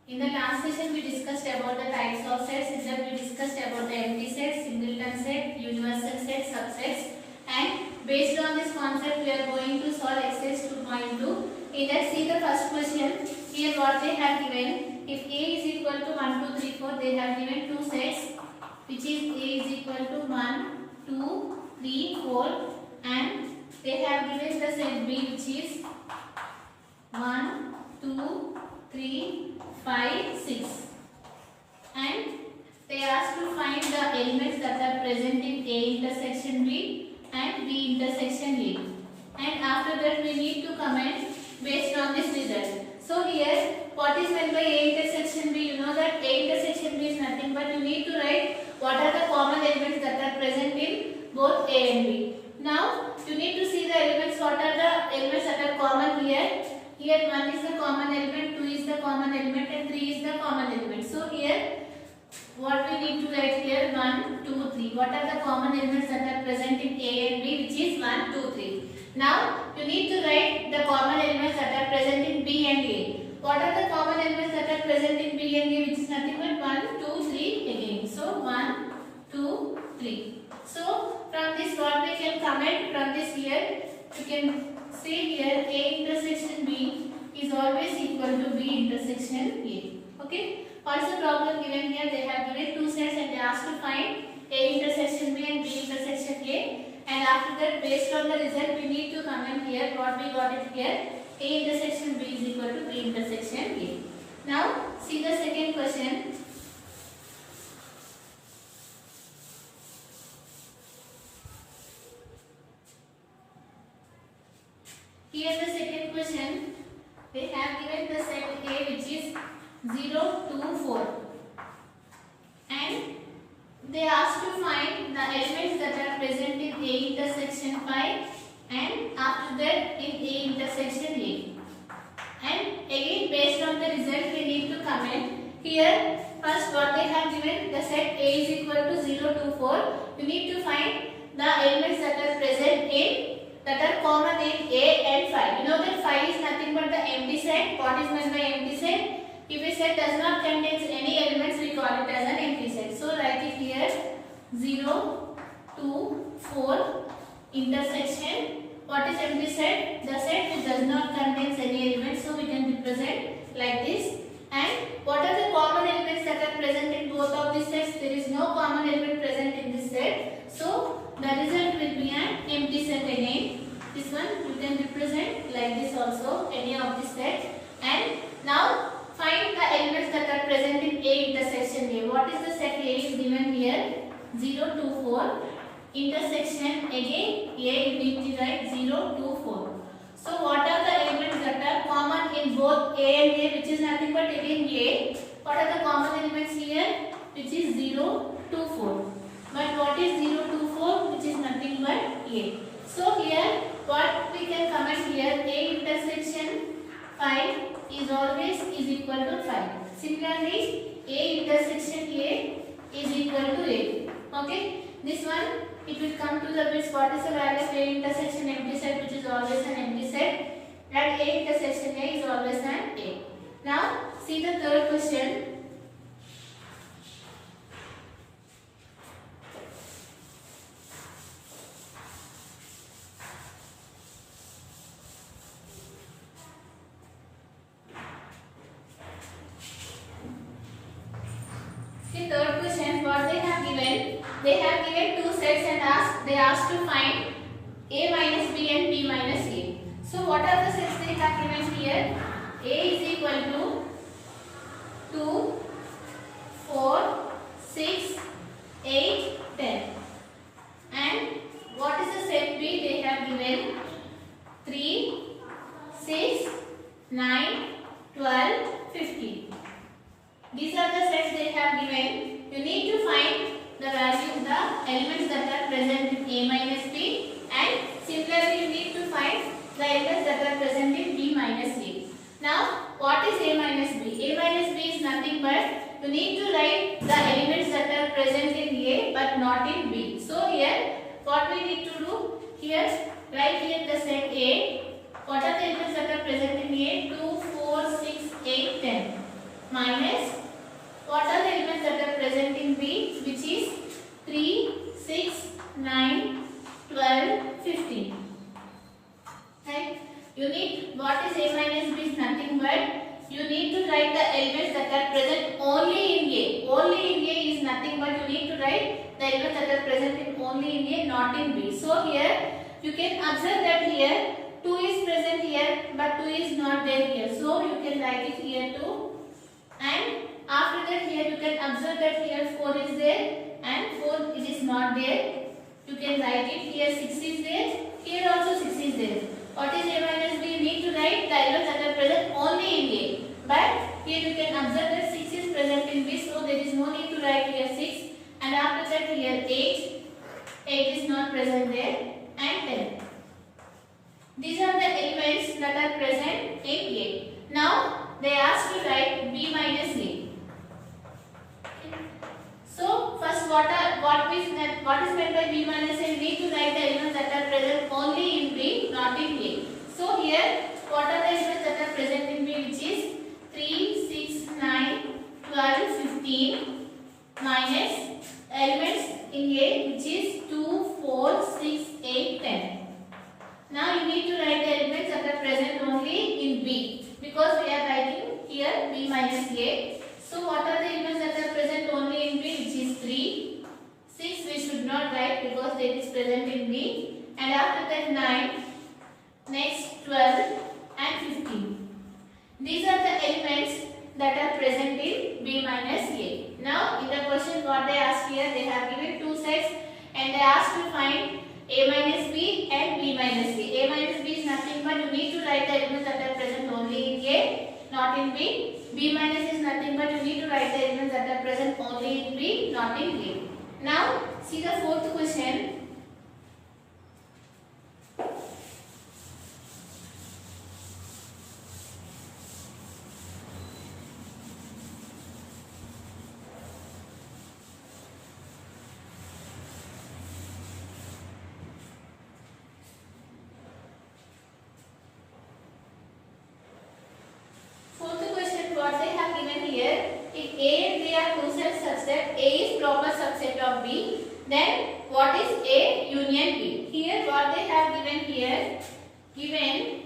In the last session, we discussed about the types of sets. In that, we discussed about the empty set, singleton set, universal set, subsets. And based on this concept, we are going to solve exercise 2.2. In that, see the first question. Here, what they have given. If A is equal to 1, 2, 3, 4, they have given two sets, which is A is equal to 1, 2, 3, 4, and they have given the set B, which is 1, 2, 3, 5, 6, and they asked to find the elements that are present in A intersection B and B intersection A, and after that we need to comment based on this result. So here, what is meant by A intersection B? You know that A intersection B is nothing but you need to write what are the common elements that are present in both A and B. Now you need to see the elements. What are the elements that are common here? Here 1 is the common element, 2 is the common element, and 3 is the common element. So here, what we need to write here, 1, 2, 3. What are the common elements that are present in A and B, which is 1, 2, 3. Now you need to write the common elements that are present in B and A. What are the common elements that are present in B and A, which is nothing but 1, 2, 3 again. So 1, 2, 3. So from this, what we can comment from this here, you can see here A intersection B is always equal to B intersection A. Okay. What's the problem given here? They have given two sets and they asked to find A intersection B and B intersection A. And after that, based on the result, we need to comment here what we got it here. A intersection B is equal to B intersection A. Now, see the second question. Here the second question, they have given the set A, which is 0, 2, 4, and they asked to find the elements that are present in A intersection 5 and after that in A intersection A. And again, based on the result, we need to comment here. First, what they have given, the set A is equal to 0, 2, 4. You need to find the elements that are present in, that are common in A and 5. You know that 5 is nothing but the empty set. What is meant by empty set? If a set does not contain any elements, we call it as an empty set. So write it here, 0, 2, 4 intersection. What is empty set? The set which does not contain any elements. So we can represent like this. And what are the common elements that are present in both of these sets? There is no common element present in this set. So the result will be an empty set again. This one you can represent like this also, any of this set. And now find the elements that are present in A intersection A. What is the set A is given here? 0, 2, 4. Intersection again A, you need to write 0, 2, 4. So what are the elements that are common in both A and A, which is nothing but again A? What are the common elements here? Which is 0, 2, 4. But what is 0, 2, 4? Which is nothing but A. So here what we can comment here, A intersection 5 is always is equal to 5. Similarly, A intersection A is equal to A. Okay. This one, it will come to the bits. What is the value of A intersection empty set, which is always an empty set, and A intersection A is always an A. Now, see the third question. Third question, what they have given, they have given two sets and they asked to find A minus B and B minus A. So what are the sets they have given here? A is equal to 2, 4, 6, 8, 10. And what is the set B? They have given 3, 6, 9, 12, 15. These are the sets they have given. You need to find the value, the elements that are present in A minus B, and similarly you need to find the elements that are present in B minus A. Now, what is A minus B? A minus B is nothing but you need to write the elements that are present in A but not in B. So here, what we need to do? Here, write here the set A. What are the elements that are present in A? 2, 4, 6, 8, 10. minus what are the elements that are present in B, which is 3, 6, 9, 12, 15. Right? You need, what is A minus B is nothing but you need to write the elements that are present only in A. Only in A is nothing but you need to write the elements that are present in only in A, not in B. So here you can observe that here 2 is present here but 2 is not there here. So you can write it here too. And after that here you can observe that here 4 is there and 4 it is not there. You can write it here 6 is there, here also 6 is there. What is A minus B? You need to write the elements that are present only in A. But here you can observe that 6 is present in B, so there is no need to write here 6. And after that here 8. 8 is not present there and 10. These are the elements that are present in A. Now they ask to write B minus A. So first what is meant by B minus A? We need to write the elements that are present only in B, not in A. So here what are the elements that are present in B, which is 3, 6, 9, 12, 15 minus elements in A, which is 2, 4, 6, 8, 10. Now you need to write the elements that are present only in B, because we are writing here B minus A. So what are the elements that are present only in B, which is 3, 6 we should not write because that is present in B, and after that 9, next 12 and 15. These are the elements that are present in B minus A. Now in the question what they asked here, they have given two sets and they asked to find A minus B and B minus A. A minus B is nothing but you need to write the elements that are present only in A, not in B. B minus is nothing but you need to write the elements that are present only in B, not in A. Now see the fourth question. What they have given here, if A and B are two sets such that A is proper subset of B, then what is A union B? Here what they have given here, given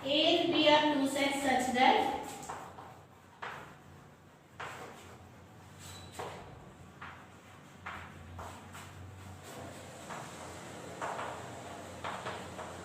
A and B are two sets such that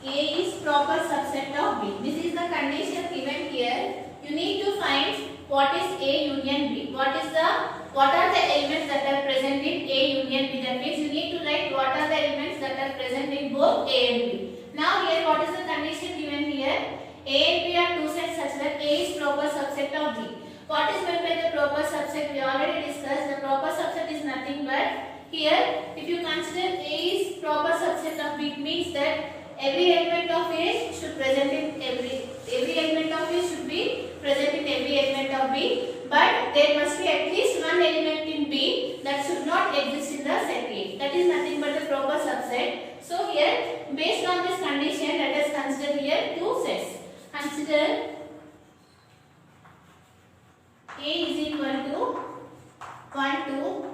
A is proper subset of B. This is the condition given here. You need to find what is A union B. What are the elements that are present in A union B? That means you need to write what are the elements that are present in both A and B. Now here what is the condition given here? A and B are two sets such that A is proper subset of B. What is meant by the proper subset? We already discussed. The proper subset is nothing but here if you consider A is proper subset of B, it means that every element of A should present in every element of A should be present in every element of B, but there must be at least one element in B that should not exist in the set A. That is nothing but the proper subset. So here, based on this condition, let us consider here two sets. Consider A is equal to 1, 2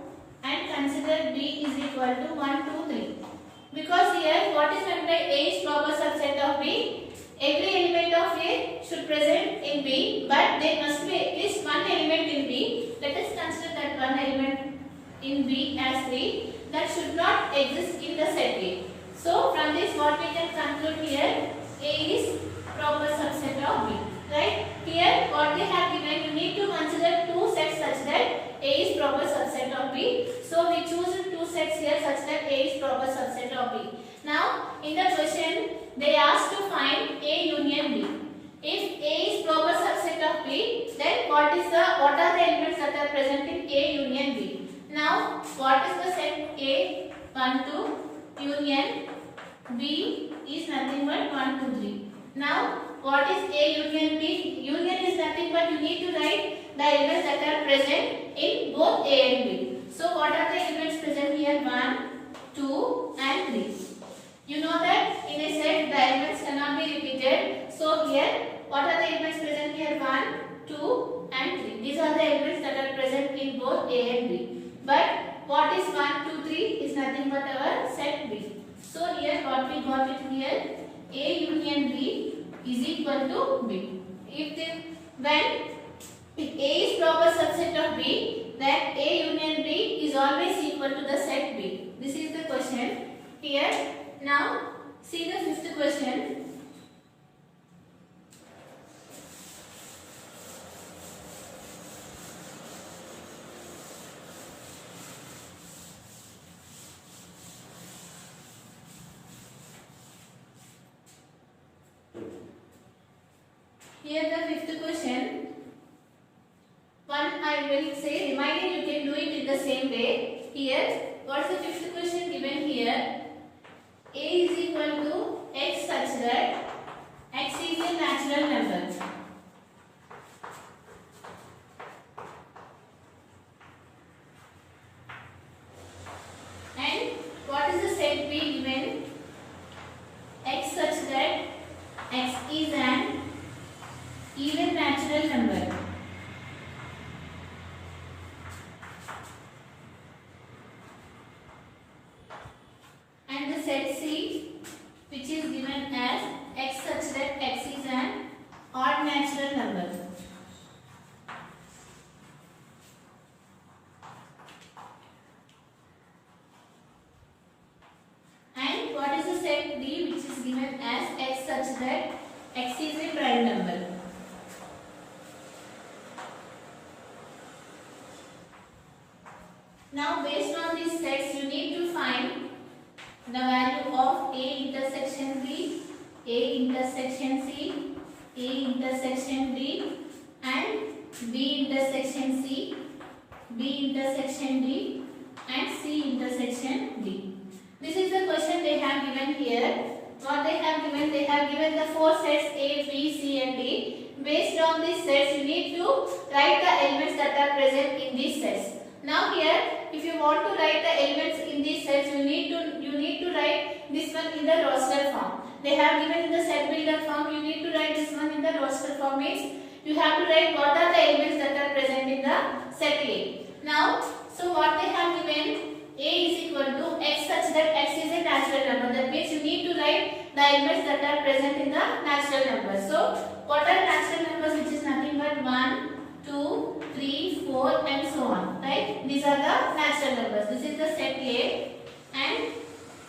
and consider B is equal to 1, 2, 3. Because here what is meant by A is proper subset of B, every element of A should present in B, but there must be at least one element in B. Let us consider that one element in B as 3 that should not exist in the set A. So from this what we can conclude here, A is proper subset of B. Right? Here what they have given, you need to consider two sets such that A is proper subset of B. So we choose two sets here such that A is proper subset of B. Now in the question they asked to find A union B. If A is proper subset of B, then what are the elements that are present in A union B? Now what is the set A? 1, 2 union B is nothing but 1, 2, 3. Now what is A union B? Union is nothing but you need to write the elements that are present in both A and B. So what are the elements present here? 1, 2 and 3. You know that in a set the elements cannot be repeated. So here what are the elements present here? 1, 2 and 3. These are the elements that are present in both A and B. But what is 1, 2, 3 is nothing but our set B. So here what we got it here, A union B is equal to B. If A is proper subset of B, then A union B is always equal to the set B. This is the question here. Now see the fifth question. Here the fifth question. One I will say, remaining you can do it in the same way. Here, what is the fifth question given here? A is equal to x such that x is a natural number. And what is the set B given? X such that x is an even natural number. And the set C, which is given as x such that x is an odd natural number. And what is the set D, which is given as x such that x is a prime number. Now based on these sets, you need to find the value of A intersection B, A intersection C, A intersection D and B intersection C, B intersection D and C intersection D. This is the question they have given here. What they have given the four sets A, B, C and D. Based on these sets, you need to write the elements that are present in these sets. Now here, if you want to write the elements in these sets, you need to write this one in the roster form. They have given in the set builder form. You need to write this one in the roster form. Means you have to write what are the elements that are present in the set A. Now, so what they have given, A is equal to x such that x is a natural number. That means you need to write the elements that are present in the natural numbers. So what are natural numbers, which is nothing but 1, 2, 3, 4 and so on, right? These are the natural numbers. This is the set A. And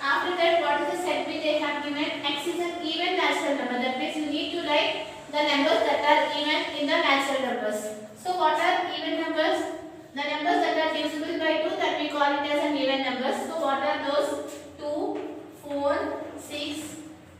after that, what is the set B? They have given x is an even natural number. That means you need to write the numbers that are even in the natural numbers. So what are even numbers? The numbers that are divisible by 2, that we call it as an even numbers. So what are those? 2, 4, 6,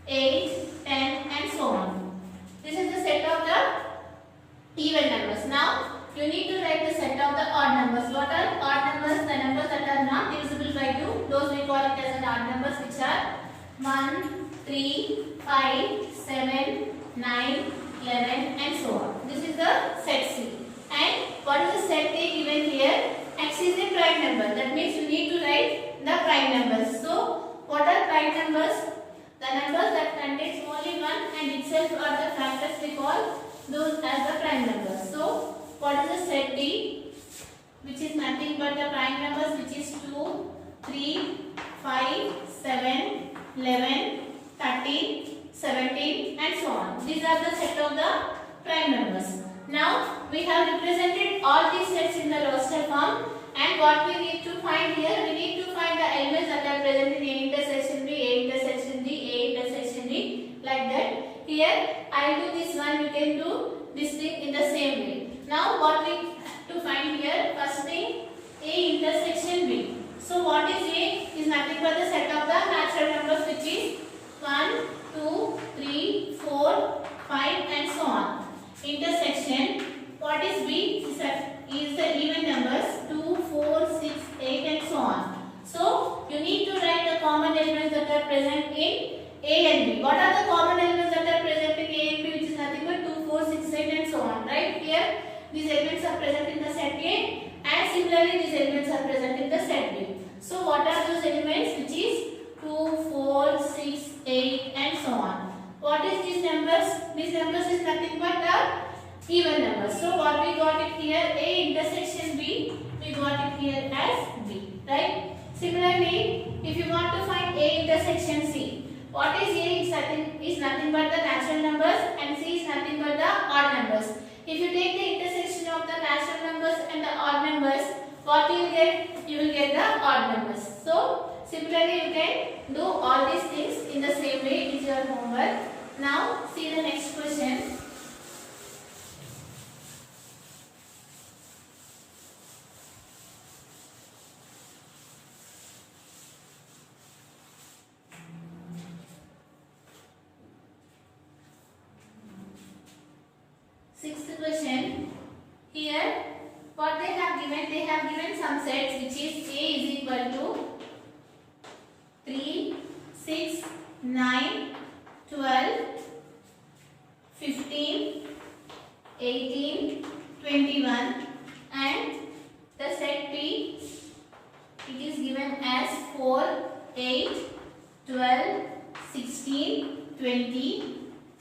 8, 10 and so on. This is the set of the even numbers. Now you need to write the set of the odd numbers. What are odd numbers? The numbers that are not divisible by 2. Those we call it as an odd numbers, which are 1, 3, 5, 7, 9, 11 and so on. This is the set C. And what is the set A given here? X is a prime number. That means you need to write the prime numbers. So what are prime numbers? The numbers that contains only 1 and itself are the factors, we call those as the prime numbers. So what is the set D, which is nothing but the prime numbers, which is 2, 3, 5, 7, 11, 13, 17 and so on. These are the set of the prime numbers. Now we have represented all these sets in the roster form, and what we need to find here, we need to find the elements that are present in A intersection B, A intersection D, A intersection D, like that. Here I will do this one, you can do this thing in the same way. Now what we have to find here, first thing, A intersection B. So what is A? Is nothing but the set of the natural numbers, which is 1, 2, 3, 4, 5 and so on. Intersection, what is B? Is the even numbers 2, 4, 6, 8 and so on. So you need to write the common elements that are present in A and B. What are the common elements that are present in A and B? Which is nothing but 2, 4, 6, 8 and so on. Right here, these elements are present in the set A, and similarly these elements are present in the set B. So what are those elements? Which is 2, 4, 6, 8 and so on. What is these numbers? These numbers is nothing but the even numbers. So what we got it here, A intersection B, we got it here as B, right? Similarly, if you want to find A intersection C, what is A is nothing but the natural numbers and C is nothing but the odd numbers. If you take the intersection of the natural numbers and the odd numbers, what you will get? You will get the odd numbers. So similarly, you can do all these things in the same way. It is your homework. Now see the next question. Sixth question. Here, what they have given some sets which is A is equal to 3, 6, 9, 12, 15, 18, 21 and the set B, it is given as 4, 8, 12, 16, 20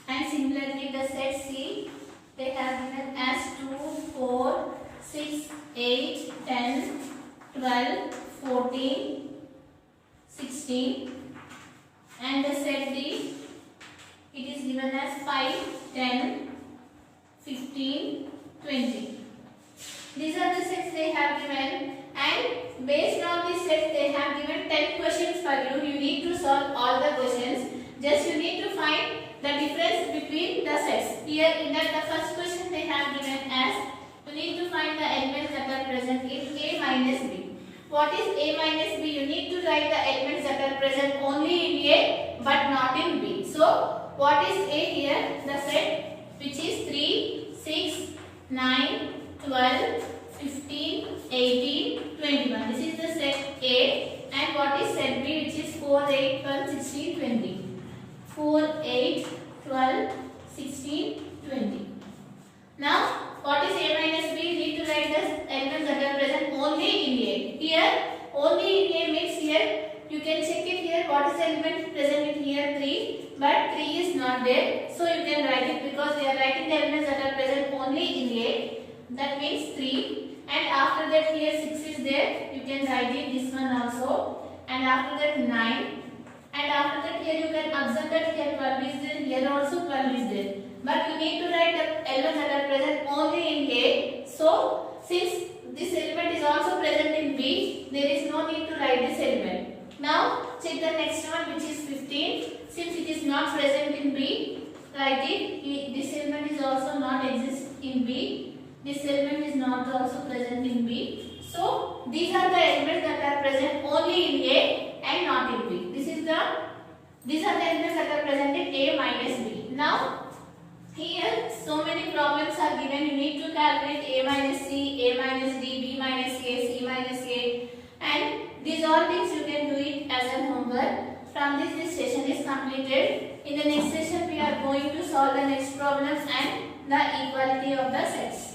and similarly the set C, they have given as 2, 4, 6, 8, 10, 12, 14, 16 and the set D, it is given as 5, 10, 15, 20. These are the sets they have given and based on these sets they have given 10 questions for you. You need to solve all the questions. Just you need to find the difference between the sets. Here in that the first question they have given as you need to find the elements that are present in A minus B. What is A minus B? You need to write the elements that are present only in A but not in B. So what is A here? The set which is 3, 6, 9, 12, 15, 18, 21. This is the set A and what is set B which is 4, 8, 12, 16, 20. 4, 8, 12, 16, 20. Now, what is A minus B? You need to write the elements that are present only in A. Here, only in A means here, you can check it here. What is the element present in here? 3. But 3 is not there. So, you can write it because we are writing the elements that are present only in A. That means 3. And after that, here 6 is there. You can write it this one also. And after that, 9. And after that here you can observe that here 12 is there, here also 12 is there. But you need to write the elements that are present only in A. So, since this element is also present in B, there is no need to write this element. Now, check the next one which is 15. Since it is not present in B, write it. This element is also not exist in B. This element is not also present in B. So, these are the elements that are present only in A and not in B. These are the elements that are present in A minus B. Now, here so many problems are given. You need to calculate A minus C, A minus D, B minus A, C minus A, and these all things you can do it as a homework. From this session is completed. In the next session we are going to solve the next problems and the equality of the sets.